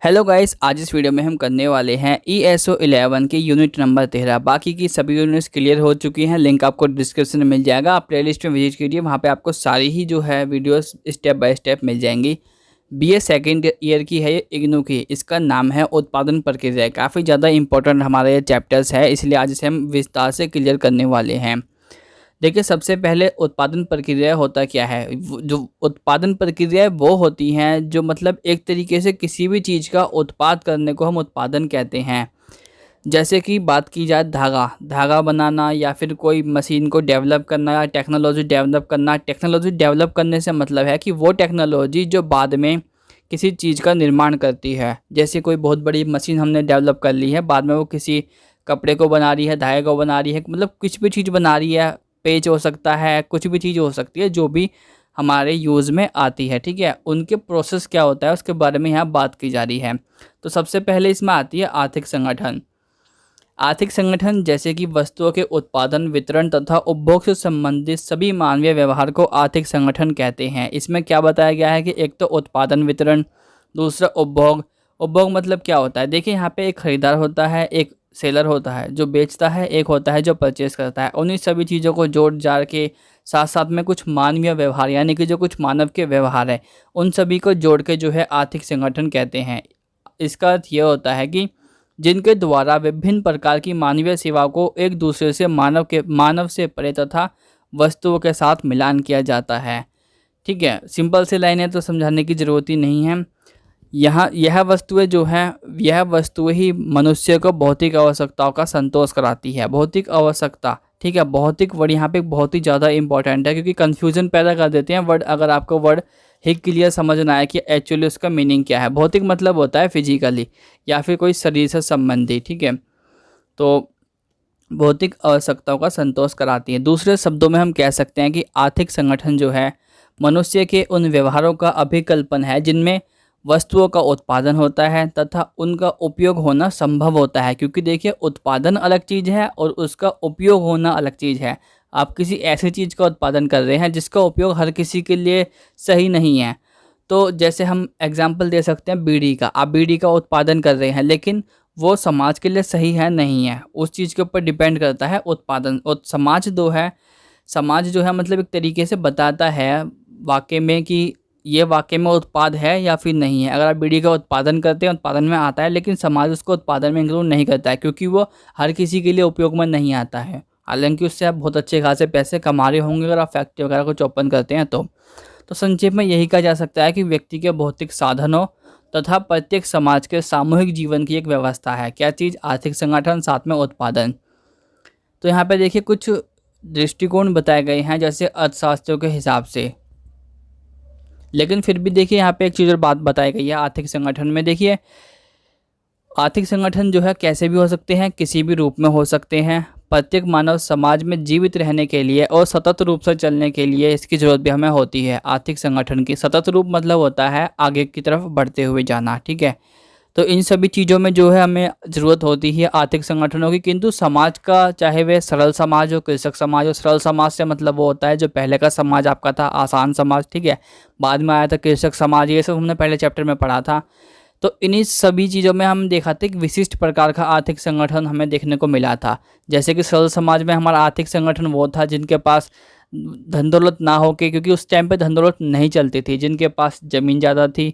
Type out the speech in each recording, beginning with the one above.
Hello guys, आज इस video में हम करने वाले हैं ESO 11 की यूनिट नंबर 13। बाकी की सभी यूनिट्स क्लियर हो चुकी हैं। लिंक आपको डिस्क्रिप्शन में मिल जाएगा। आप प्लेलिस्ट में विजिट कीजिए, वहाँ पे आपको सारी ही जो है वीडियोस स्टेप बाय स्टेप मिल जाएंगी। BA सेकेंड ईयर की है ये, इग्नू की। इसका नाम है उत्पादन प्रक्रिया। काफ़ी ज़्यादा इंपॉर्टेंट हमारा ये चैप्टर्स है, इसलिए आज इसे हम विस्तार से क्लियर करने वाले हैं। देखिए, सबसे पहले उत्पादन प्रक्रिया होता क्या है। जो उत्पादन प्रक्रिया वो होती हैं जो मतलब एक तरीके से किसी भी चीज़ का उत्पाद करने को हम उत्पादन कहते हैं। जैसे कि बात की जाए धागा बनाना, या फिर कोई मशीन को डेवलप करना, या टेक्नोलॉजी डेवलप करना। टेक्नोलॉजी डेवलप करने से मतलब है कि वो टेक्नोलॉजी जो बाद में किसी चीज़ का निर्माण करती है। जैसे कोई बहुत बड़ी मशीन हमने डेवलप कर ली है, बाद में वो किसी कपड़े को बना रही है, धागे को बना रही है, मतलब कुछ भी चीज़ बना रही है। पेज हो सकता है, कुछ भी चीज़ हो सकती है जो भी हमारे यूज़ में आती है। ठीक है, उनके प्रोसेस क्या होता है उसके बारे में यहाँ बात की जा रही है। तो सबसे पहले इसमें आती है आर्थिक संगठन। आर्थिक संगठन जैसे कि वस्तुओं के उत्पादन, वितरण तथा उपभोग से संबंधित सभी मानवीय व्यवहार को आर्थिक संगठन कहते हैं। इसमें क्या बताया गया है कि एक तो उत्पादन वितरण, दूसरा उपभोग। उपभोग मतलब क्या होता है, देखिए यहाँ पे एक खरीदार होता है, एक सेलर होता है जो बेचता है, एक होता है जो परचेस करता है। उन्हीं सभी चीज़ों को जोड़ जाड़ के साथ साथ में कुछ मानवीय व्यवहार, यानी कि जो कुछ मानव के व्यवहार है, उन सभी को जोड़ के जो है आर्थिक संगठन कहते हैं। इसका अर्थ ये होता है कि जिनके द्वारा विभिन्न प्रकार की मानवीय सेवाओं को एक दूसरे से मानव से परे तथा वस्तुओं के साथ मिलान किया जाता है। ठीक है, सिंपल सी लाइन है तो समझाने की ज़रूरत ही नहीं है। यहाँ यह वस्तुएं जो हैं, यह वस्तुएं ही मनुष्य को भौतिक आवश्यकताओं का संतोष कराती है। भौतिक आवश्यकता, ठीक है, भौतिक वर्ड यहाँ पे बहुत ही ज़्यादा इंपॉर्टेंट है, क्योंकि कन्फ्यूजन पैदा कर देते हैं वर्ड। अगर आपको वर्ड ही क्लियर समझ ना आए कि एक्चुअली उसका मीनिंग क्या है। भौतिक मतलब होता है फिजिकली या फिर कोई शरीर से संबंधी। ठीक है, तो भौतिक आवश्यकताओं का संतोष कराती है। दूसरे शब्दों में हम कह सकते हैं कि आर्थिक संगठन जो है मनुष्य के उन व्यवहारों का अभिकल्पन है जिनमें वस्तुओं का उत्पादन होता है तथा उनका उपयोग होना संभव होता है। क्योंकि देखिए, उत्पादन अलग चीज़ है और उसका उपयोग होना अलग चीज़ है। आप किसी ऐसी चीज़ का उत्पादन कर रहे हैं जिसका उपयोग हर किसी के लिए सही नहीं है। तो जैसे हम एग्जाम्पल दे सकते हैं बीड़ी का। आप बीड़ी का उत्पादन कर रहे हैं, लेकिन वो समाज के लिए सही है नहीं है, उस चीज़ के ऊपर डिपेंड करता है उत्पादन। और समाज जो है मतलब एक तरीके से बताता है वाकई में कि ये वाकई में उत्पाद है या फिर नहीं है। अगर आप बीड़ी का उत्पादन करते हैं, उत्पादन में आता है, लेकिन समाज उसको उत्पादन में इंक्लूड नहीं करता है, क्योंकि वो हर किसी के लिए उपयोग में नहीं आता है। हालांकि उससे आप बहुत अच्छे खासे पैसे कमा रहे होंगे अगर आप फैक्ट्री वगैरह को ओपन करते हैं तो संक्षेप में यही कहा जा सकता है कि व्यक्ति के भौतिक साधनों तथा प्रत्येक समाज के सामूहिक जीवन की एक व्यवस्था है। क्या चीज़? आर्थिक संगठन, साथ में उत्पादन। तो यहाँ पे देखिए कुछ दृष्टिकोण बताए गए हैं जैसे अर्थशास्त्रों के हिसाब से। लेकिन फिर भी देखिए यहाँ पे एक चीज़ और बात बताई गई है आर्थिक संगठन में। देखिए, आर्थिक संगठन जो है कैसे भी हो सकते हैं, किसी भी रूप में हो सकते हैं। प्रत्येक मानव समाज में जीवित रहने के लिए और सतत रूप से चलने के लिए इसकी ज़रूरत भी हमें होती है। आर्थिक संगठन की सतत रूप मतलब होता है आगे की तरफ बढ़ते हुए जाना। ठीक है, तो इन सभी चीज़ों में जो है हमें ज़रूरत होती है आर्थिक संगठनों की। किंतु समाज का, चाहे वह सरल समाज हो, कृषक समाज हो। सरल समाज से मतलब वो होता है जो पहले का समाज आपका था, आसान समाज। ठीक है, बाद में आया था कृषक समाज, ये सब हमने पहले चैप्टर में पढ़ा था। तो इन्हीं सभी चीज़ों में हम देखा था कि विशिष्ट प्रकार का आर्थिक संगठन हमें देखने को मिला था। जैसे कि सरल समाज में हमारा आर्थिक संगठन वो था जिनके पास धन दौलत ना हो के, क्योंकि उस टाइम पे धन दौलत नहीं चलती थी, जिनके पास ज़मीन ज़्यादा थी।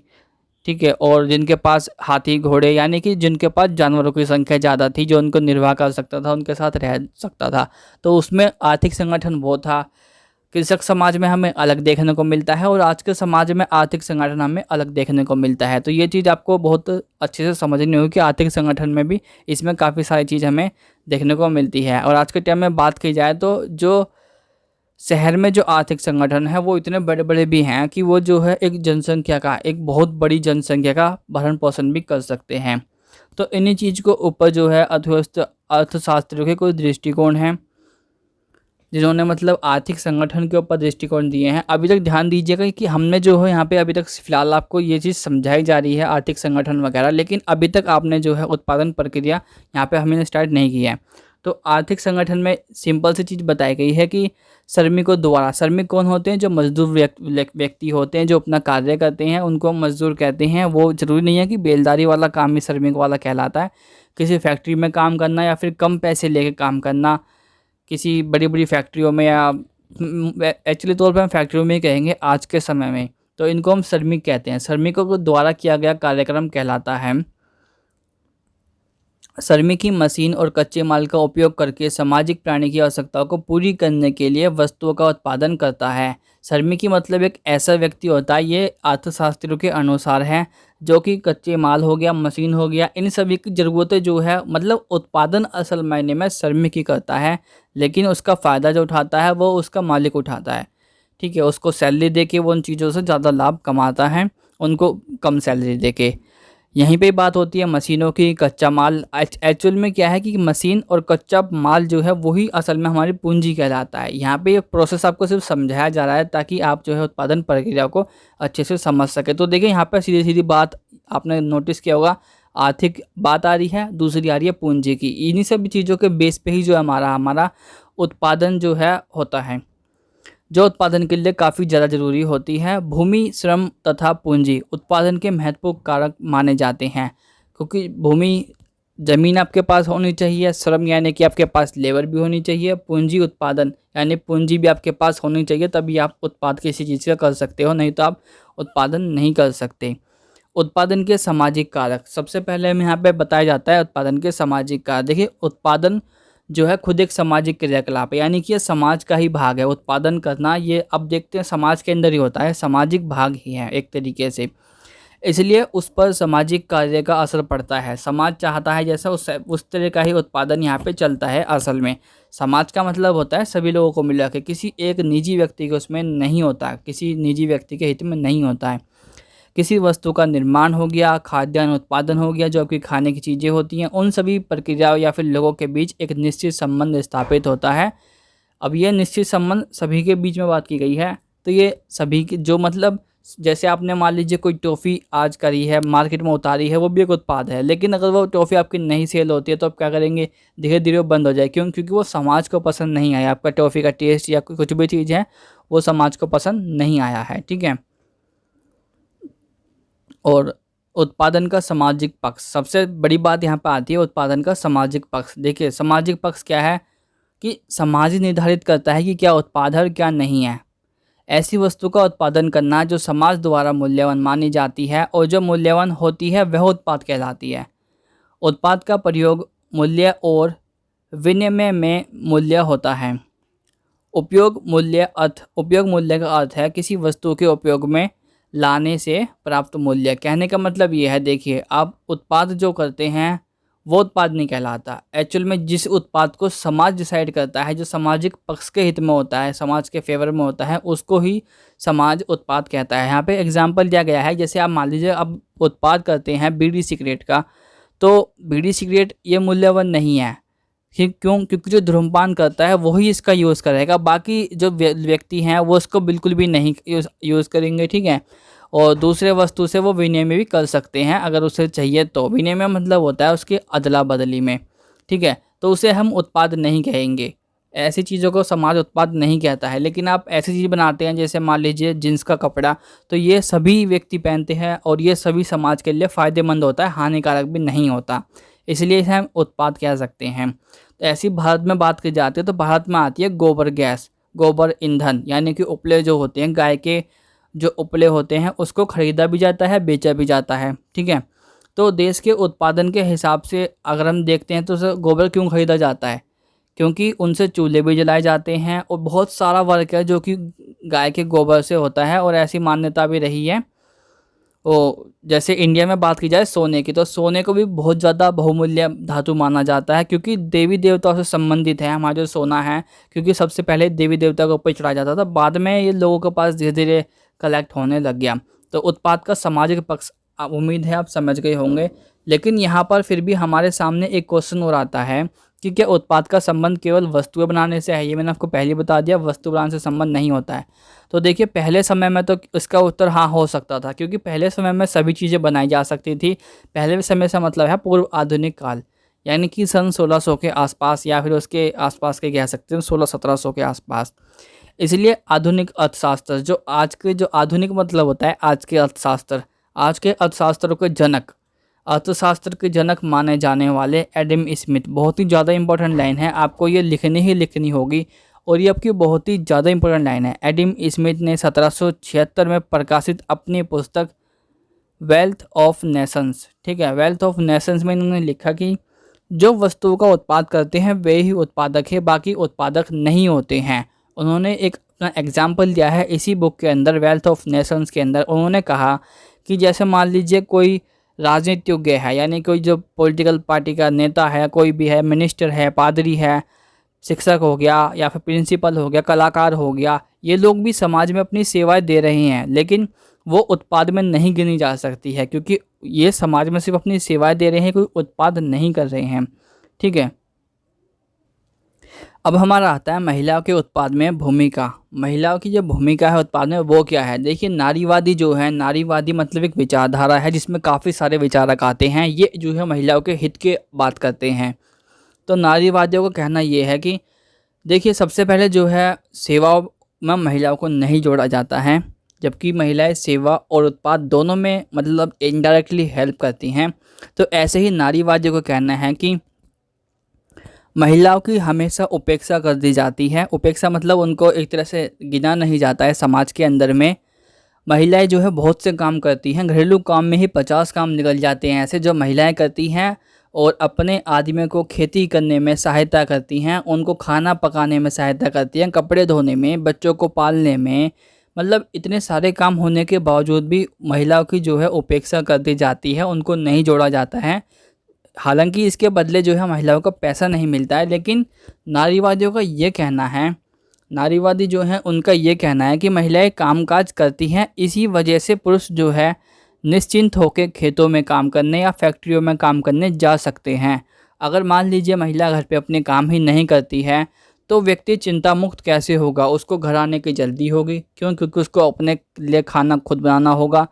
ठीक है, और जिनके पास हाथी घोड़े, यानी कि जिनके पास जानवरों की संख्या ज़्यादा थी, जो उनको निर्वाह कर सकता था, उनके साथ रह सकता था, तो उसमें आर्थिक संगठन वो था। कृषक समाज में हमें अलग देखने को मिलता है और आज के समाज में आर्थिक संगठन हमें अलग देखने को मिलता है। तो ये चीज़ आपको बहुत अच्छे से समझनी होगी कि आर्थिक संगठन में भी इसमें काफ़ी सारी चीज़ हमें देखने को मिलती है। और आज के टाइम में बात की जाए तो जो शहर में जो आर्थिक संगठन है वो इतने बड़े बड़े भी हैं कि वो जो है एक जनसंख्या का, एक बहुत बड़ी जनसंख्या का भरण पोषण भी कर सकते हैं। तो इन्हीं चीज़ को ऊपर जो है अर्थशास्त्र के कुछ दृष्टिकोण हैं जिन्होंने मतलब आर्थिक संगठन के ऊपर दृष्टिकोण दिए हैं। अभी तक ध्यान दीजिएगा कि हमने जो है यहाँ पे अभी तक फ़िलहाल आपको ये चीज़ समझाई जा रही है आर्थिक संगठन वगैरह, लेकिन अभी तक आपने जो है उत्पादन प्रक्रिया यहाँ पे हमने स्टार्ट नहीं की है। तो आर्थिक संगठन में सिंपल सी चीज़ बताई गई है कि श्रमिकों द्वारा, श्रमिक कौन होते हैं? जो मजदूर व्यक्ति होते हैं जो अपना कार्य करते हैं, उनको मजदूर कहते हैं। वो ज़रूरी नहीं है कि बेलदारी वाला काम ही श्रमिक वाला कहलाता है। किसी फैक्ट्री में काम करना या फिर कम पैसे लेके काम करना किसी बड़ी बड़ी फैक्ट्रियों में, या एक्चुअली तौर पर हम फैक्ट्रियों में ही कहेंगे आज के समय में, तो इनको हम श्रमिक कहते हैं। श्रमिकों को द्वारा किया गया कार्यक्रम कहलाता है। श्रमिक ही मशीन और कच्चे माल का उपयोग करके सामाजिक प्राणी की आवश्यकताओं को पूरी करने के लिए वस्तुओं का उत्पादन करता है। श्रमिक ही मतलब एक ऐसा व्यक्ति होता है, ये अर्थशास्त्रियों के अनुसार है, जो कि कच्चे माल हो गया, मशीन हो गया, इन सभी की ज़रूरतें जो है, मतलब उत्पादन असल मायने में श्रमिक ही करता है, लेकिन उसका फ़ायदा जो उठाता है वो उसका मालिक उठाता है। ठीक है, उसको सैलरी दे के वो उन चीज़ों से ज़्यादा लाभ कमाता है, उनको कम सैलरी दे के। यहीं पे बात होती है मशीनों की, कच्चा माल। एक्चुअल में क्या है कि मशीन और कच्चा माल जो है वही असल में हमारी पूंजी कहलाता है। यहाँ पे ये प्रोसेस आपको सिर्फ समझाया जा रहा है ताकि आप जो है उत्पादन प्रक्रिया को अच्छे से समझ सके। तो देखिए यहाँ पे सीधी सीधी बात आपने नोटिस किया होगा, आर्थिक बात आ रही है, दूसरी आ रही है पूंजी की। इन्हीं सब चीज़ों के बेस पे ही जो हमारा उत्पादन जो है होता है, जो उत्पादन के लिए काफ़ी ज़्यादा ज़रूरी होती है। भूमि, श्रम तथा पूंजी उत्पादन के महत्वपूर्ण कारक माने जाते हैं, क्योंकि भूमि, ज़मीन आपके पास होनी चाहिए, श्रम यानी कि आपके पास लेबर भी होनी चाहिए, पूंजी उत्पादन यानी पूंजी भी आपके पास होनी चाहिए, तभी आप उत्पाद किसी चीज़ का कर सकते हो, नहीं तो आप उत्पादन नहीं कर सकते। उत्पादन के सामाजिक कारक, सबसे पहले हमें यहाँ पे बताया जाता है उत्पादन के सामाजिक कारक। देखिए उत्पादन जो है खुद एक सामाजिक क्रियाकलाप है, यानी कि ये समाज का ही भाग है। उत्पादन करना ये अब देखते हैं समाज के अंदर ही होता है, सामाजिक भाग ही है एक तरीके से, इसलिए उस पर सामाजिक कार्य का असर पड़ता है। समाज चाहता है जैसा उस तरह का ही उत्पादन यहाँ पे चलता है। असल में समाज का मतलब होता है सभी लोगों को मिला के, किसी एक निजी व्यक्ति के उसमें नहीं होता, किसी निजी व्यक्ति के हित में नहीं होता है। किसी वस्तु का निर्माण हो गया, खाद्यान्न उत्पादन हो गया, जो आपकी खाने की चीज़ें होती हैं, उन सभी प्रक्रियाओं या फिर लोगों के बीच एक निश्चित संबंध स्थापित होता है। अब ये निश्चित संबंध सभी के बीच में बात की गई है, तो ये सभी के जो मतलब जैसे आपने मान लीजिए कोई टॉफ़ी आज करी है, मार्केट में उतारी है, वो भी एक उत्पाद है, लेकिन अगर वो टॉफ़ी आपकी नहीं सेल होती है तो आप क्या करेंगे? धीरे धीरे वो बंद हो जाए। क्यों? क्योंकि वो समाज को पसंद नहीं आया, आपका टॉफ़ी का टेस्ट या कुछ भी चीज़ है वो समाज को पसंद नहीं आया है। ठीक है, और उत्पादन का सामाजिक पक्ष, सबसे बड़ी बात यहाँ पे आती है उत्पादन का सामाजिक पक्ष। देखिए सामाजिक पक्ष क्या है कि समाज ही निर्धारित करता है कि क्या उत्पाद है और क्या नहीं है। ऐसी वस्तु का उत्पादन करना जो समाज द्वारा मूल्यवान मानी जाती है और जो मूल्यवान होती है वह उत्पाद कहलाती है। उत्पाद का प्रयोग मूल्य और विनिमय में मूल्य होता है। उपयोग मूल्य का अर्थ है किसी वस्तु के उपयोग में लाने से प्राप्त मूल्य। कहने का मतलब ये है, देखिए आप उत्पाद जो करते हैं वो उत्पाद नहीं कहलाता। एक्चुअल में जिस उत्पाद को समाज डिसाइड करता है, जो सामाजिक पक्ष के हित में होता है, समाज के फेवर में होता है, उसको ही समाज उत्पाद कहता है। यहाँ पे एग्जाम्पल दिया गया है, जैसे आप मान लीजिए आप उत्पाद करते हैं बीड़ी सिगरेट का, तो बीड़ी सिगरेट ये मूल्यवान नहीं है। क्यों? क्योंकि जो धूम्रपान करता है वही इसका यूज़ करेगा, बाकी जो व्यक्ति हैं वो इसको बिल्कुल भी नहीं यूज़ करेंगे। ठीक है, और दूसरे वस्तु से वो विनिमय भी कर सकते हैं अगर उसे चाहिए तो। विनिमय मतलब होता है उसकी अदला बदली में। ठीक है, तो उसे हम उत्पाद नहीं कहेंगे, ऐसी चीज़ों को समाज उत्पाद नहीं कहता है। लेकिन आप ऐसी चीज़ बनाते हैं जैसे मान लीजिए जींस का कपड़ा, तो ये सभी व्यक्ति पहनते हैं और ये सभी समाज के लिए फ़ायदेमंद होता है, हानिकारक भी नहीं होता, इसलिए इसे हम उत्पाद कह सकते हैं। तो ऐसी भारत में बात की जाती है तो भारत में आती है गोबर गैस, गोबर ईंधन, यानी कि उपले जो होते हैं, गाय के जो उपले होते हैं उसको खरीदा भी जाता है, बेचा भी जाता है। ठीक है, तो देश के उत्पादन के हिसाब से अगर हम देखते हैं तो गोबर क्यों खरीदा जाता है? क्योंकि उनसे चूल्हे भी जलाए जाते हैं और बहुत सारा वर्क है जो कि गाय के गोबर से होता है, और ऐसी मान्यता भी रही है। ओ जैसे इंडिया में बात की जाए सोने की, तो सोने को भी बहुत ज़्यादा बहुमूल्य धातु माना जाता है, क्योंकि देवी देवताओं से संबंधित है हमारा जो सोना है। क्योंकि सबसे पहले देवी देवता के ऊपर चढ़ाया जाता था, बाद में ये लोगों के पास धीरे धीरे कलेक्ट होने लग गया। तो उत्पाद का सामाजिक पक्ष उम्मीद है आप समझ गए होंगे। लेकिन यहाँ पर फिर भी हमारे सामने एक क्वेश्चन और आता है कि क्या उत्पाद का संबंध केवल वस्तुएं बनाने से है? ये मैंने आपको पहले बता दिया, वस्तु बनाने से संबंध नहीं होता है। तो देखिए पहले समय में तो इसका उत्तर हाँ हो सकता था, क्योंकि पहले समय में सभी चीज़ें बनाई जा सकती थी। पहले समय से मतलब है पूर्व आधुनिक काल, यानी कि सन 1600 के आसपास या फिर उसके आसपास के कह सकते हैं, 1600-1700 के आसपास। इसलिए आधुनिक अर्थशास्त्र जो आधुनिक मतलब होता है आज के अर्थशास्त्र, आज के अर्थशास्त्र के जनक, अर्थशास्त्र के जनक माने जाने वाले एडम स्मिथ, बहुत ही ज़्यादा इंपॉर्टेंट लाइन है, आपको ये लिखनी ही लिखनी होगी और ये आपकी बहुत ही ज़्यादा इंपॉर्टेंट लाइन है। एडम स्मिथ ने 1776 में प्रकाशित अपनी पुस्तक वेल्थ ऑफ नेशंस, ठीक है, वेल्थ ऑफ नेशंस में इन्होंने लिखा कि जो वस्तुओं का उत्पाद करते हैं वे ही उत्पादक है, बाकी उत्पादक नहीं होते हैं। उन्होंने एक अपना एग्जाम्पल दिया है इसी बुक के अंदर, वेल्थ ऑफ नेशंस के अंदर। उन्होंने कहा कि जैसे मान लीजिए कोई राजनीतिज्ञ है, यानी कोई जो पॉलिटिकल पार्टी का नेता है, कोई भी है, मिनिस्टर है, पादरी है, शिक्षक हो गया या फिर प्रिंसिपल हो गया, कलाकार हो गया, ये लोग भी समाज में अपनी सेवाएं दे रहे हैं, लेकिन वो उत्पाद में नहीं गिनी जा सकती है क्योंकि ये समाज में सिर्फ अपनी सेवाएं दे रहे हैं, कोई उत्पाद नहीं कर रहे हैं, ठीक है। अब हमारा आता है महिलाओं के उत्पाद में भूमिका। महिलाओं की जो भूमिका है उत्पाद में वो क्या है। देखिए नारीवादी जो है, नारीवादी मतलब एक विचारधारा है जिसमें काफ़ी सारे विचारक आते हैं, ये जो है महिलाओं के हित के बात करते हैं। तो नारीवादियों का कहना ये है कि देखिए सबसे पहले जो है सेवाओं में महिलाओं को नहीं जोड़ा जाता है, जबकि महिलाएं सेवा और उत्पाद दोनों में मतलब इनडायरेक्टली हेल्प करती हैं। तो ऐसे ही नारीवादियों का कहना है कि महिलाओं की हमेशा उपेक्षा कर दी जाती है। उपेक्षा मतलब उनको एक तरह से गिना नहीं जाता है समाज के अंदर में। महिलाएं जो है बहुत से काम करती हैं, घरेलू काम में ही 50 काम निकल जाते हैं ऐसे जो महिलाएं करती हैं, और अपने आदमियों को खेती करने में सहायता करती हैं, उनको खाना पकाने में सहायता करती हैं, कपड़े धोने में, बच्चों को पालने में, मतलब इतने सारे काम होने के बावजूद भी महिलाओं की जो है उपेक्षा कर दी जाती है, उनको नहीं जोड़ा जाता है। हालांकि इसके बदले जो है महिलाओं को पैसा नहीं मिलता है, लेकिन नारीवादियों का ये कहना है, नारीवादी जो है उनका ये कहना है कि महिलाएं कामकाज करती हैं, इसी वजह से पुरुष जो है निश्चिंत होकर खेतों में काम करने या फैक्ट्रियों में काम करने जा सकते हैं। अगर मान लीजिए महिला घर पे अपने काम ही नहीं करती है तो व्यक्ति चिंता मुक्त कैसे होगा, उसको घर आने की जल्दी होगी, क्यों, क्योंकि उसको अपने लिए खाना खुद बनाना होगा,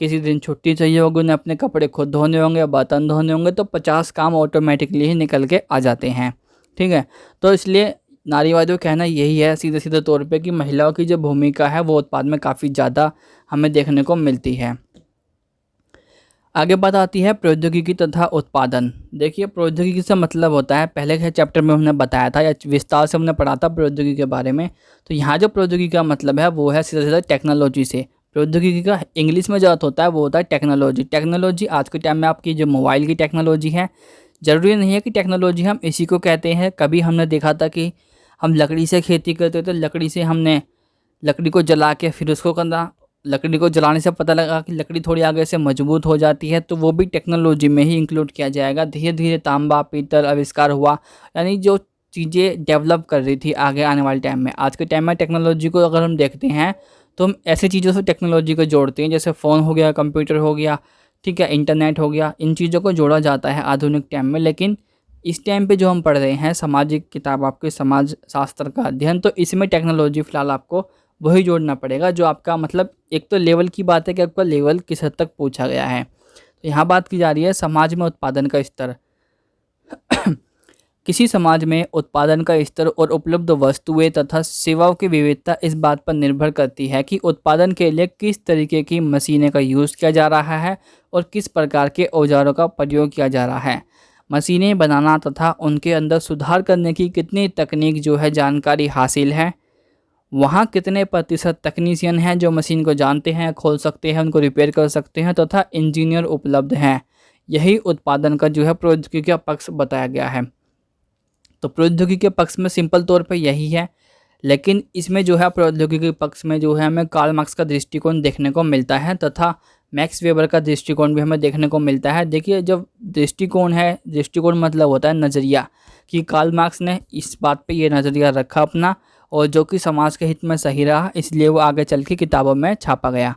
किसी दिन छुट्टी चाहिए होगी, उन्हें अपने कपड़े खुद धोने होंगे, बर्तन धोने होंगे, तो 50 काम ऑटोमेटिकली ही निकल के आ जाते हैं, ठीक है। तो इसलिए नारीवादियों का कहना यही है सीधे सीधे तौर पे कि महिलाओं की जो भूमिका है वो उत्पाद में काफ़ी ज़्यादा हमें देखने को मिलती है। आगे बात आती है प्रौद्योगिकी तथा उत्पादन। देखिए प्रौद्योगिकी से मतलब होता है, पहले के चैप्टर में हमने बताया था या विस्तार से हमने पढ़ा था प्रौद्योगिकी के बारे में। तो यहाँ जो प्रौद्योगिकी का मतलब है वो है सीधा सीधा टेक्नोलॉजी से। प्रौद्योगिकी का इंग्लिश में जो अर्थ होता है वो होता है टेक्नोलॉजी। टेक्नोलॉजी आज के टाइम में आपकी जो मोबाइल की टेक्नोलॉजी है, ज़रूरी नहीं है कि टेक्नोलॉजी हम इसी को कहते हैं। कभी हमने देखा था कि हम लकड़ी से खेती करते तो लकड़ी से हमने लकड़ी को जला के फिर उसको करना, लकड़ी को जलाने से पता लगा कि लकड़ी थोड़ी आगे से मजबूत हो जाती है, तो वो भी टेक्नोलॉजी में ही इंक्लूड किया जाएगा। धीरे धीरे तांबा पीतल आविष्कार हुआ, यानी जो चीज़ें डेवलप कर रही थी आगे आने वाले टाइम में। आज के टाइम में टेक्नोलॉजी को अगर हम देखते हैं तो हम ऐसी चीज़ों से टेक्नोलॉजी को जोड़ते हैं, जैसे फ़ोन हो गया, कंप्यूटर हो गया, ठीक है, इंटरनेट हो गया, इन चीज़ों को जोड़ा जाता है आधुनिक टाइम में। लेकिन इस टाइम पे जो हम पढ़ रहे हैं सामाजिक किताब, आपके समाज शास्त्र का अध्ययन, तो इसमें टेक्नोलॉजी फ़िलहाल आपको वही जोड़ना पड़ेगा जो आपका मतलब एक तो लेवल की बात है कि आपका लेवल किस हद तक पूछा गया है। तो यहाँ बात की जा रही है समाज में उत्पादन का स्तर। किसी समाज में उत्पादन का स्तर और उपलब्ध वस्तुएं तथा सेवाओं की विविधता इस बात पर निर्भर करती है कि उत्पादन के लिए किस तरीके की मशीनें का यूज़ किया जा रहा है और किस प्रकार के औजारों का प्रयोग किया जा रहा है। मशीनें बनाना तथा उनके अंदर सुधार करने की कितनी तकनीक जो है जानकारी हासिल है, वहाँ कितने प्रतिशत तकनीशियन हैं जो मशीन को जानते हैं, खोल सकते हैं, उनको रिपेयर कर सकते हैं तथा इंजीनियर उपलब्ध हैं। यही उत्पादन का जो है प्रौद्योगिकी का पक्ष बताया गया है। तो प्रौद्योगिकी के पक्ष में सिंपल तौर पे यही है, लेकिन इसमें जो है प्रौद्योगिकी पक्ष में जो है हमें कार्ल मार्क्स का दृष्टिकोण देखने को मिलता है तथा मैक्स वेबर का दृष्टिकोण भी हमें देखने को मिलता है। देखिए जब दृष्टिकोण है, दृष्टिकोण मतलब होता है नज़रिया, कि कार्ल मार्क्स ने इस बात पे ये नज़रिया रखा अपना, और जो कि समाज के हित में सही रहा, इसलिए वो आगे चल के किताबों में छापा गया।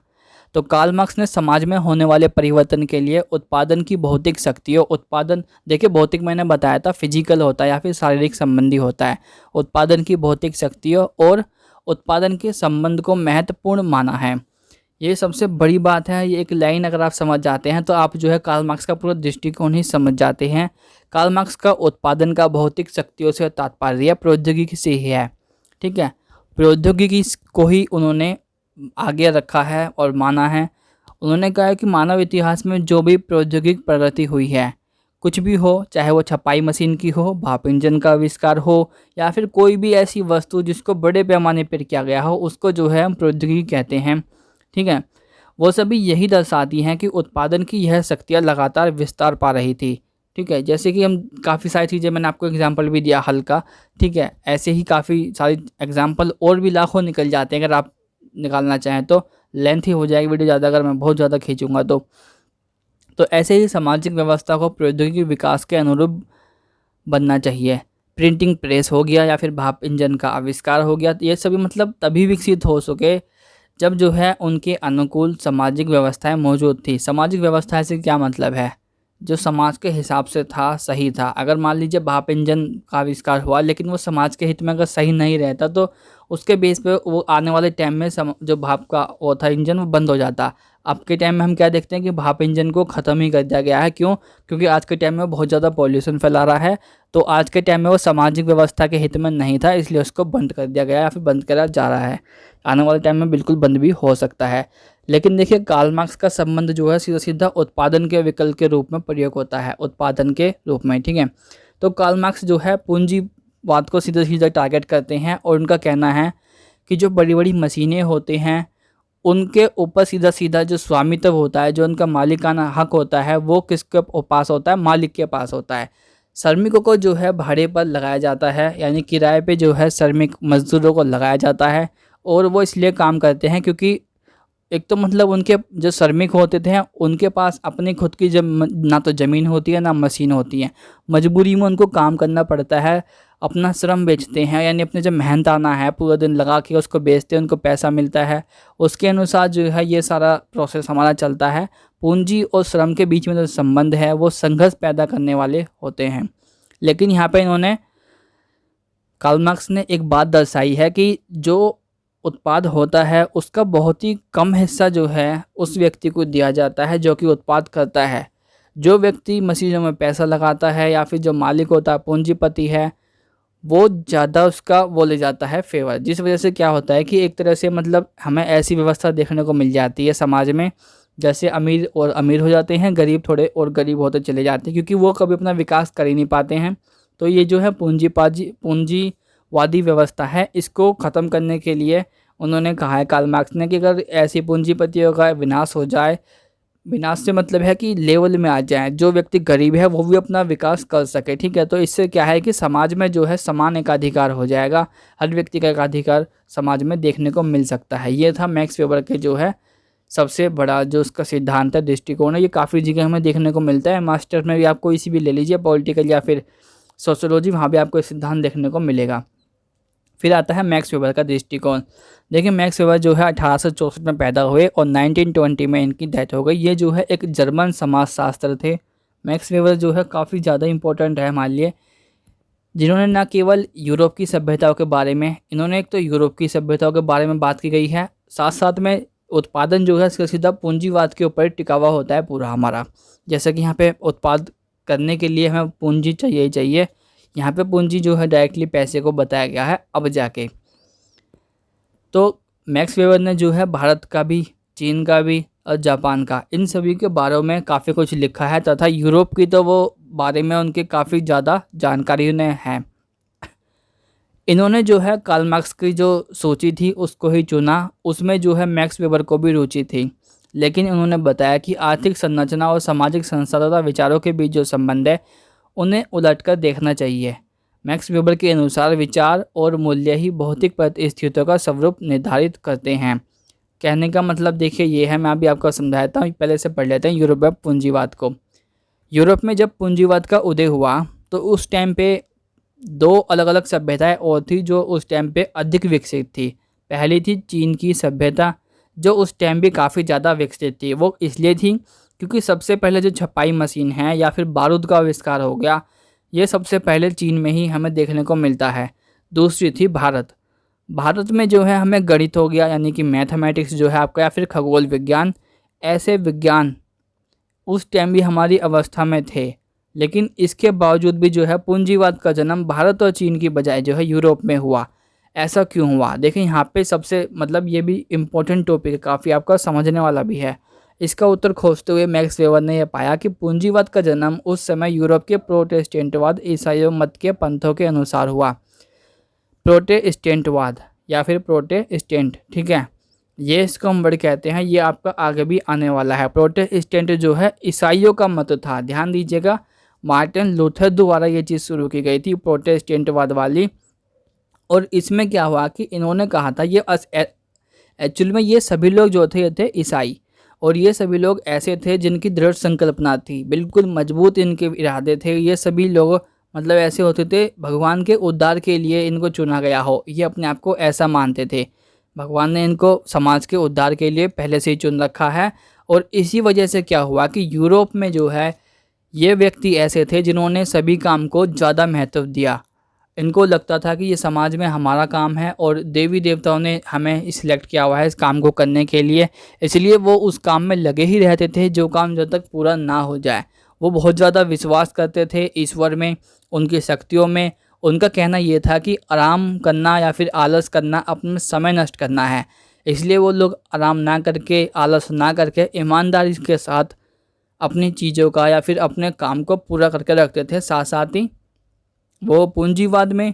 तो कार्ल मार्क्स ने समाज में होने वाले परिवर्तन के लिए उत्पादन की भौतिक शक्तियों, उत्पादन देखिए भौतिक मैंने बताया था फिजिकल होता है या फिर शारीरिक संबंधी होता है, उत्पादन की भौतिक शक्तियों और उत्पादन के संबंध को महत्वपूर्ण माना है। ये सबसे बड़ी बात है। ये एक लाइन अगर आप समझ जाते हैं तो आप जो है कार्ल मार्क्स का पूरा दृष्टिकोण ही समझ जाते हैं। कार्ल मार्क्स का उत्पादन का भौतिक शक्तियों से तात्पर्य प्रौद्योगिकी से ही है, ठीक है। प्रौद्योगिकी को ही उन्होंने आगे रखा है और माना है। उन्होंने कहा है कि मानव इतिहास में जो भी प्रौद्योगिक प्रगति हुई है, कुछ भी हो, चाहे वो छपाई मशीन की हो, भाप इंजन का आविष्कार हो, या फिर कोई भी ऐसी वस्तु जिसको बड़े पैमाने पर किया गया हो, उसको जो है हम प्रौद्योगिकी कहते हैं, ठीक है। वो सभी यही दर्शाती हैं कि उत्पादन की यह शक्तियाँ लगातार विस्तार पा रही थी, ठीक है। जैसे कि हम काफ़ी सारी चीज़ें, मैंने आपको एग्जांपल भी दिया हल्का, ठीक है। ऐसे ही काफ़ी सारी एग्जांपल और भी लाखों निकल जाते हैं। अगर आप निकालना चाहें तो लेंथ ही हो जाएगी वीडियो ज़्यादा, अगर मैं बहुत ज़्यादा खींचूंगा तो ऐसे ही सामाजिक व्यवस्था को प्रौद्योगिकी विकास के अनुरूप बनना चाहिए। प्रिंटिंग प्रेस हो गया या फिर भाप इंजन का आविष्कार हो गया, ये सभी मतलब तभी विकसित हो सके जब जो है उनके अनुकूल सामाजिक व्यवस्थाएं मौजूद थी। सामाजिक व्यवस्था से क्या मतलब है, जो समाज के हिसाब से था, सही था। अगर मान लीजिए भाप इंजन का आविष्कार हुआ लेकिन वो समाज के हित में अगर सही नहीं रहता तो उसके बेस पे वो आने वाले टाइम में जो भाप का वो था इंजन, वो बंद हो जाता। अब के टाइम में हम क्या देखते हैं कि भाप इंजन को ख़त्म ही कर दिया गया है। क्यों? क्योंकि आज के टाइम में बहुत ज़्यादा पॉल्यूशन फैला रहा है, तो आज के टाइम में वो सामाजिक व्यवस्था के हित में नहीं था, इसलिए उसको बंद कर दिया गया या फिर बंद करा जा रहा है। आने वाले टाइम में बिल्कुल बंद भी हो सकता है। लेकिन देखिए कार्ल मार्क्स का संबंध जो है सीधा सीधा उत्पादन के विकल्प के रूप में प्रयोग होता है, उत्पादन के रूप में, ठीक है। तो कार्ल मार्क्स जो है पूंजीवाद को सीधा सीधा टारगेट करते हैं और उनका कहना है कि जो बड़ी बड़ी मशीनें होती हैं उनके ऊपर सीधा सीधा जो स्वामित्व होता है, जो उनका मालिकाना हक होता है, वो किसके पास होता है? मालिक के पास होता है। श्रमिकों को जो है भाड़े पर लगाया जाता है, यानी किराए पे जो है श्रमिक मजदूरों को लगाया जाता है, और वो इसलिए काम करते हैं क्योंकि एक तो मतलब उनके जो श्रमिक होते थे उनके पास अपनी खुद की ना तो ज़मीन होती है ना मशीन होती है, मजबूरी में उनको काम करना पड़ता है। अपना श्रम बेचते हैं, यानी अपने जो मेहनताना है पूरा दिन लगा के उसको बेचते हैं, उनको पैसा मिलता है, उसके अनुसार जो है ये सारा प्रोसेस हमारा चलता है। पूंजी और श्रम के बीच में जो संबंध है वो संघर्ष पैदा करने वाले होते हैं। लेकिन यहाँ पे इन्होंने कार्ल मार्क्स ने एक बात दर्शाई है कि जो उत्पाद होता है उसका बहुत ही कम हिस्सा जो है उस व्यक्ति को दिया जाता है जो कि उत्पाद करता है। जो व्यक्ति मशीनों में पैसा लगाता है या फिर जो मालिक होता है, पूंजीपति है, वो ज़्यादा उसका वो ले जाता है फेवर। जिस वजह से क्या होता है कि एक तरह से मतलब हमें ऐसी व्यवस्था देखने को मिल जाती है समाज में, जैसे अमीर और अमीर हो जाते हैं, गरीब थोड़े और गरीब होते चले जाते हैं, क्योंकि वो कभी अपना विकास कर ही नहीं पाते हैं। तो ये जो है पूंजीवादी व्यवस्था है, इसको ख़त्म करने के लिए उन्होंने कहा है कार्ल मार्क्स ने कि अगर ऐसी पूंजीपतियों का विनाश हो जाए, विनाश से मतलब है कि लेवल में आ जाए, जो व्यक्ति गरीब है वो भी अपना विकास कर सके, ठीक है। तो इससे क्या है कि समाज में जो है समान एकाधिकार हो जाएगा, हर व्यक्ति का एकाधिकार समाज में देखने को मिल सकता है। ये था मैक्स वेबर के जो है सबसे बड़ा जो उसका सिद्धांत है, दृष्टिकोण है। ये काफ़ी जगह हमें देखने को मिलता है, मास्टर में भी आप कोई सी भी ले लीजिए, पॉलिटिकल या फिर सोशियोलॉजी, वहाँ भी आपको ये सिद्धांत देखने को मिलेगा। फिर आता है मैक्स वेबर का दृष्टिकोण। देखिए मैक्स वेबर जो है 1864 में पैदा हुए और 1920 में इनकी डेथ हो गई। ये जो है एक जर्मन समाजशास्त्र थे। मैक्स वेबर जो है काफ़ी ज़्यादा इंपॉर्टेंट है हमारे लिए, जिन्होंने न केवल यूरोप की सभ्यताओं के बारे में, इन्होंने एक तो यूरोप की सभ्यताओं के बारे में बात की गई है, साथ साथ में उत्पादन जो है इसका सीधा पूंजीवाद के ऊपर टिका हुआ होता है पूरा हमारा। जैसे कि यहाँ पे उत्पाद करने के लिए हमें पूंजी चाहिए ही चाहिए, यहाँ पे पूंजी जो है डायरेक्टली पैसे को बताया गया है अब जाके। तो मैक्स वेबर ने जो है भारत का भी, चीन का भी और जापान का, इन सभी के बारे में काफ़ी कुछ लिखा है, तथा यूरोप की तो वो बारे में उनके काफ़ी ज़्यादा जानकारी उन्हें है। इन्होंने जो है कार्ल मार्क्स की जो सूची थी उसको ही चुना, उसमें जो है मैक्स वेबर को भी रुचि थी, लेकिन उन्होंने बताया कि आर्थिक संरचना और सामाजिक संस्था तथा विचारों के बीच जो संबंध है उन्हें उलटकर देखना चाहिए। मैक्स वेबर के अनुसार विचार और मूल्य ही भौतिक परिस्थितियों का स्वरूप निर्धारित करते हैं। कहने का मतलब देखिए ये है, मैं अभी आपको समझाता हूँ, पहले से पढ़ लेते हैं यूरोप में पूंजीवाद को। यूरोप में जब पूंजीवाद का उदय हुआ तो उस टाइम पे दो अलग अलग सभ्यताएं और थी जो उस टाइम पे अधिक विकसित थी। पहली थी चीन की सभ्यता, जो उस टाइम भी काफ़ी ज़्यादा विकसित थी। वो इसलिए थी क्योंकि सबसे पहले जो छपाई मशीन है या फिर बारूद का आविष्कार हो गया, ये सबसे पहले चीन में ही हमें देखने को मिलता है। दूसरी थी भारत। भारत में जो है हमें गणित हो गया यानी कि मैथमेटिक्स जो है आपका, या फिर खगोल विज्ञान, ऐसे विज्ञान उस टाइम भी हमारी अवस्था में थे। लेकिन इसके बावजूद भी जो है पूंजीवाद का जन्म भारत और चीन की बजाय जो है यूरोप में हुआ। ऐसा क्यों हुआ? देखिए यहाँ पे सबसे मतलब ये भी इम्पोर्टेंट टॉपिक है, काफ़ी आपका समझने वाला भी है। इसका उत्तर खोजते हुए मैक्स वेबर ने यह पाया कि पूंजीवाद का जन्म उस समय यूरोप के प्रोटेस्टेंटवाद ईसाई मत के पंथों के अनुसार हुआ। प्रोटेस्टेंटवाद या फिर प्रोटेस्टेंट, ठीक है, ये इसको हम वर्ड कहते हैं। ये आपका आगे भी आने वाला है। प्रोटेस्टेंट जो है ईसाइयों का मत था। ध्यान दीजिएगा, मार्टिन लूथर द्वारा ये चीज़ शुरू की गई थी प्रोटेस्टेंटवाद वाली। और इसमें क्या हुआ कि इन्होंने कहा था, ये एक्चुअल में ये सभी लोग जो थे ये थे ईसाई, और ये सभी लोग ऐसे थे जिनकी दृढ़ संकल्पना थी, बिल्कुल मजबूत इनके इरादे थे। ये सभी लोग मतलब ऐसे होते थे भगवान के उद्धार के लिए इनको चुना गया हो, ये अपने आप को ऐसा मानते थे। भगवान ने इनको समाज के उद्धार के लिए पहले से ही चुन रखा है। और इसी वजह से क्या हुआ कि यूरोप में जो है ये व्यक्ति ऐसे थे जिन्होंने सभी काम को ज़्यादा महत्व दिया। इनको लगता था कि ये समाज में हमारा काम है और देवी देवताओं ने हमें सिलेक्ट किया हुआ है इस काम को करने के लिए, इसलिए वो उस काम में लगे ही रहते थे जो काम जब तक पूरा ना हो जाए। वो बहुत ज़्यादा विश्वास करते थे ईश्वर में, उनकी शक्तियों में। उनका कहना ये था कि आराम करना या फिर आलस करना अपना समय नष्ट करना है, इसलिए वो लोग आराम ना करके, आलस ना करके ईमानदारी के साथ अपनी चीज़ों का या फिर अपने काम को पूरा करके रखते थे। साथ साथ ही वो पूंजीवाद में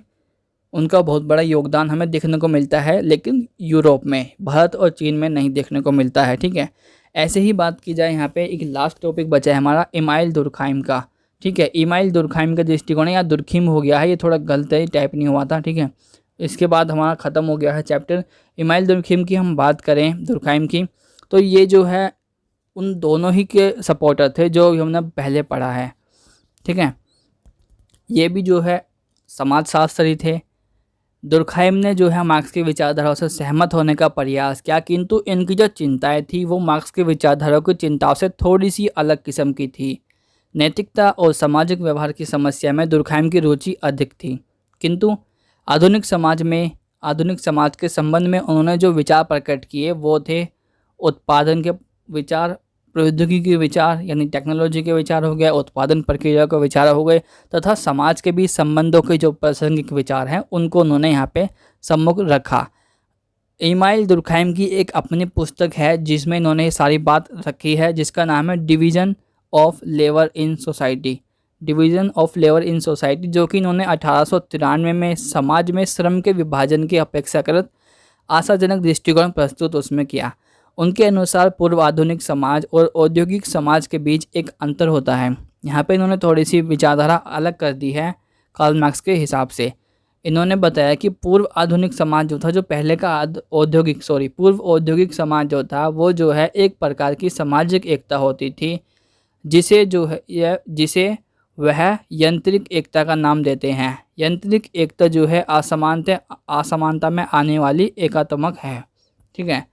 उनका बहुत बड़ा योगदान हमें देखने को मिलता है, लेकिन यूरोप में, भारत और चीन में नहीं देखने को मिलता है, ठीक है। ऐसे ही बात की जाए, यहाँ पे एक लास्ट टॉपिक बचा है हमारा इमाइल दुर्खाइम का, ठीक है। इमाइल दुर्खाइम का दृष्टिकोण है, या दुर्खिम हो गया है, ये थोड़ा गलत है, टाइप नहीं हुआ था, ठीक है। इसके बाद हमारा ख़त्म हो गया है चैप्टर। इमाइल दुर्खिम की हम बात करें, दुर्खाइम की, तो ये जो है उन दोनों ही के सपोर्टर थे जो हमने पहले पढ़ा है, ठीक है। ये भी जो है समाजशास्त्री थे। दुर्खाइम ने जो है मार्क्स की विचारधाराओं से सहमत होने का प्रयास किया, किंतु इनकी जो चिंताएं थी वो मार्क्स की विचारधाराओं की चिंताओं से थोड़ी सी अलग किस्म की थी। नैतिकता और सामाजिक व्यवहार की समस्या में दुर्खाइम की रुचि अधिक थी, किंतु आधुनिक समाज के संबंध में उन्होंने जो विचार प्रकट किए वो थे उत्पादन के विचार, प्रौद्योगिकी के विचार यानी टेक्नोलॉजी के विचार हो गए, उत्पादन प्रक्रिया के विचार हो गए, तथा समाज के बीच संबंधों के जो प्रासंगिक विचार हैं उनको उन्होंने यहाँ पे सम्मुख रखा। इमाइल दुर्खाइम की एक अपनी पुस्तक है जिसमें इन्होंने सारी बात रखी है, जिसका नाम है division of labour in society. Division of labour in society, जो कि इन्होंने 1893 में समाज में श्रम के विभाजन की अपेक्षाकृत आशाजनक दृष्टिकोण प्रस्तुत उसमें किया। उनके अनुसार पूर्व आधुनिक समाज और औद्योगिक समाज के बीच एक अंतर होता है। यहाँ पे इन्होंने थोड़ी सी विचारधारा अलग कर दी है कार्ल मार्क्स के हिसाब से। इन्होंने बताया कि पूर्व आधुनिक समाज जो था, जो पहले का पूर्व औद्योगिक समाज जो था, वो जो है एक प्रकार की सामाजिक एकता होती थी, जिसे वह यांत्रिक एकता का नाम देते हैं। यांत्रिक एकता जो है असमानता में आने वाली एकात्मक है, ठीक है।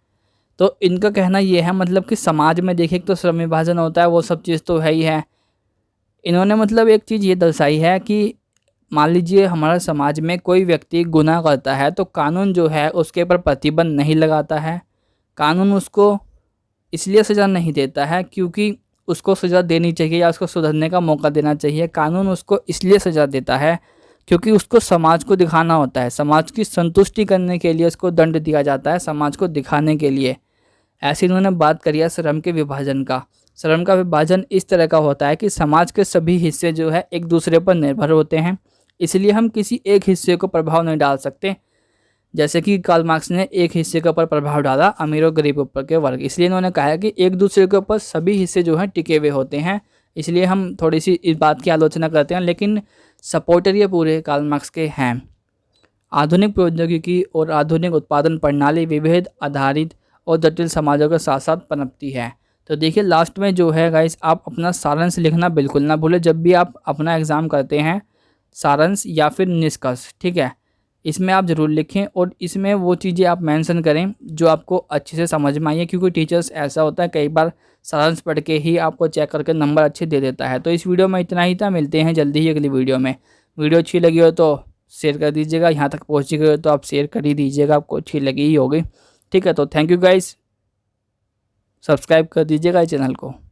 तो इनका कहना ये है मतलब कि समाज में देखिए तो श्रम विभाजन होता है, वो सब चीज़ तो है ही है। इन्होंने मतलब एक चीज़ ये दर्शाई है कि मान लीजिए हमारे समाज में कोई व्यक्ति गुनाह करता है तो कानून जो है उसके ऊपर प्रतिबंध नहीं लगाता है। कानून उसको इसलिए सज़ा नहीं देता है क्योंकि उसको सज़ा देनी चाहिए या उसको सुधरने का मौका देना चाहिए। कानून उसको इसलिए सज़ा देता है क्योंकि उसको समाज को दिखाना होता है, समाज की संतुष्टि करने के लिए उसको दंड दिया जाता है, समाज को दिखाने के लिए। ऐसे इन्होंने बात करी है श्रम के विभाजन का। श्रम का विभाजन इस तरह का होता है कि समाज के सभी हिस्से जो है एक दूसरे पर निर्भर होते हैं, इसलिए हम किसी एक हिस्से को प्रभाव नहीं डाल सकते। जैसे कि कार्ल मार्क्स ने एक हिस्से के ऊपर प्रभाव डाला, अमीर और गरीब ऊपर के वर्ग, इसलिए इन्होंने कहा है कि एक दूसरे के ऊपर सभी हिस्से जो हैं टिके हुए होते हैं। इसलिए हम थोड़ी सी इस बात की आलोचना करते हैं, लेकिन सपोर्टर ये पूरे कार्ल मार्क्स के हैं। आधुनिक प्रौद्योगिकी और आधुनिक उत्पादन प्रणाली विभेद आधारित और जटिल समाजों के साथ साथ पनपती है। तो देखिए लास्ट में जो है गाइस, आप अपना सारांश लिखना बिल्कुल ना भूलें जब भी आप अपना एग्ज़ाम करते हैं, सारांश या फिर निष्कर्ष, ठीक है, इसमें आप ज़रूर लिखें और इसमें वो चीज़ें आप मेंशन करें जो आपको अच्छे से समझ में आई है, क्योंकि टीचर्स ऐसा होता है कई बार सारांश पढ़ के ही आपको चेक करके नंबर अच्छे दे देता है। तो इस वीडियो में इतना ही था, मिलते हैं जल्दी ही अगली वीडियो में। वीडियो अच्छी लगी हो तो शेयर कर दीजिएगा। यहाँ तक पहुँची गए तो आप शेयर कर ही दीजिएगा, आपको अच्छी लगी ही होगी। ठीक है, तो थैंक यू गाइस, सब्सक्राइब कर दीजिएगा इस चैनल को।